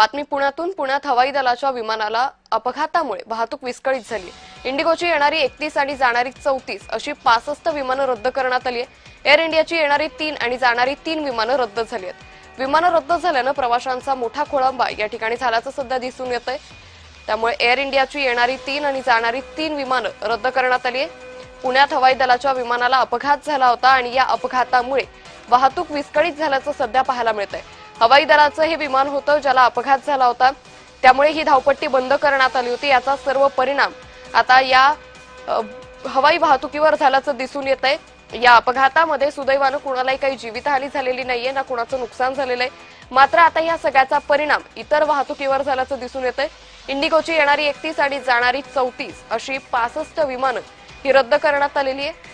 बातमी पुण्यातून। पुण्यात हवाई दलाच्या विमानाला अपघातामुळे वाहतूक विस्कळीत झाली। इंडिगोची येणारी 31 आणि जाणारी 34 अशी 65 विमानं रद्द करण्यात आली आहे। एअर इंडियाची येणारी 3 आणि जाणारी 3 विमानं रद्द झाली आहेत। विमानं रद्द झाल्यानं प्रवाशांचा मोठा खोळंबा या ठिकाणी झाल्याचं सध्या दिसून येतंय। त्यामुळे एअर इंडियाची येणारी 3 आणि जाणारी 3 विमानं रद्द करण्यात आली आहे। पुण्यात हवाई दलाच्या विमानाला अपघात झाला होता आणि या अपघातामुळे वाहतूक विस्कळीत झाल्याचं सध्या पाहायला मिळतंय। हवाई दलाचं हे विमान होतं ज्याला अपघात झाला होता, त्यामुळे ही धावपट्टी बंद करण्यात आली होती। याचा सर्व परिणाम आता या हवाई वाहतुकीवर झाल्याचं दिसून येतंय। या अपघातामध्ये सुदैवानं कुणालाही काही जीवितहानी झालेली नाहीये, ना कुणाचं नुकसान झालेलं आहे। मात्र आता या सगळ्याचा परिणाम इतर वाहतुकीवर झाल्याचं दिसून येतंय। इंडिगोची येणारी 31 आणि जाणारी 34 अशी 65 विमानं ही रद्द करण्यात आलेली आहे।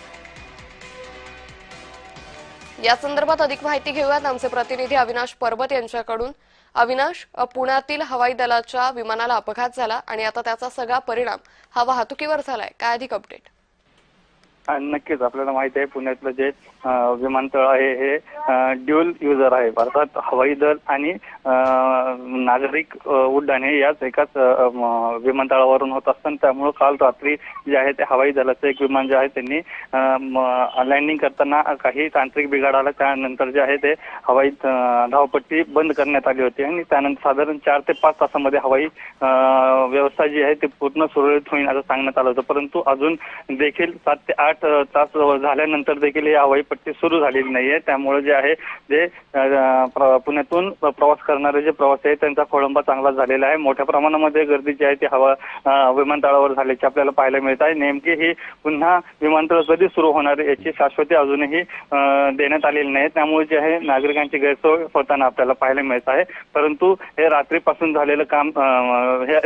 या संदर्भात अधिक माहिती घेऊयात आमचे प्रतिनिधी अविनाश परबत यांच्याकडून। अविनाश, पुण्यातील हवाई दलाच्या विमानाला अपघात झाला आणि आता त्याचा सगळा परिणाम हा वाहतुकीवर झालाय, काय अधिक अपडेट? नक्कीच आपल्याला माहिती आहे पुण्यातलं जे विमानतळ आहे हे ड्युअल युजर आहे। भारतात हवाई दल आणि नागरिक उड्डाणे याच एकाच विमानतळावरून होत असतात। त्यामुळे काल रात्री जे आहे ते हवाई दलाचं एक विमान जे आहे त्यांनी लँडिंग करताना काही तांत्रिक बिघाड आला। त्यानंतर जे आहे ते हवाई धावपट्टी बंद करण्यात आली होती आणि त्यानंतर साधारण 4 ते 5 तासामध्ये हवाई व्यवस्था जी आहे ती पूर्ण सुरळीत होईल असं सांगण्यात आलं होतं। परंतु अजून देखील 7 ते 8 तास झाल्यानंतर देखील ही हवाई पट्टी सुरू झालेली नाहीये। त्यामुळे जे आहे जे पुण्यातून प्रवास करणारे जे प्रवासी आहेत त्यांचा खोळंबा चांगला झालेला आहे। मोठ्या प्रमाणामध्ये गर्दी जी आहे ती विमानतळावर झाल्याची आपल्याला पाहायला मिळत आहे। नेमकी ही पुन्हा विमानतळ कधी सुरू होणार याची शाश्वती अजूनही देण्यात आलेली नाही। त्यामुळे जे आहे नागरिकांची गैरसोय होताना आपल्याला पाहायला मिळत आहे। परंतु हे रात्रीपासून झालेलं काम, हे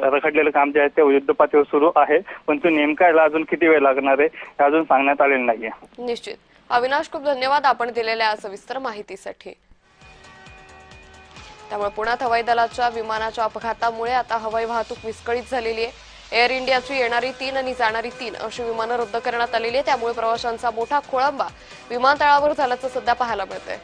रखडलेलं काम जे आहे ते युद्धपातळीवर सुरू आहे। परंतु नेमका याला अजून किती वेळ लागणार आहे हे अजून सांगण्यात आलेलं नाहीये। निश्चित अविनाश, खूप धन्यवाद आपण दिलेल्या सविस्तर माहितीसाठी। त्यामुळे पुण्यात हवाई दलाच्या विमानाच्या अपघातामुळे आता हवाई वाहतूक विस्कळीत झालेली आहे। एअर इंडियाची येणारी 3 आणि जाणारी 3 अशी विमानं रद्द करण्यात आलेली आहे। त्यामुळे प्रवाशांचा मोठा खोळंबा विमानतळावर झाल्याचं सध्या पाहायला मिळतंय।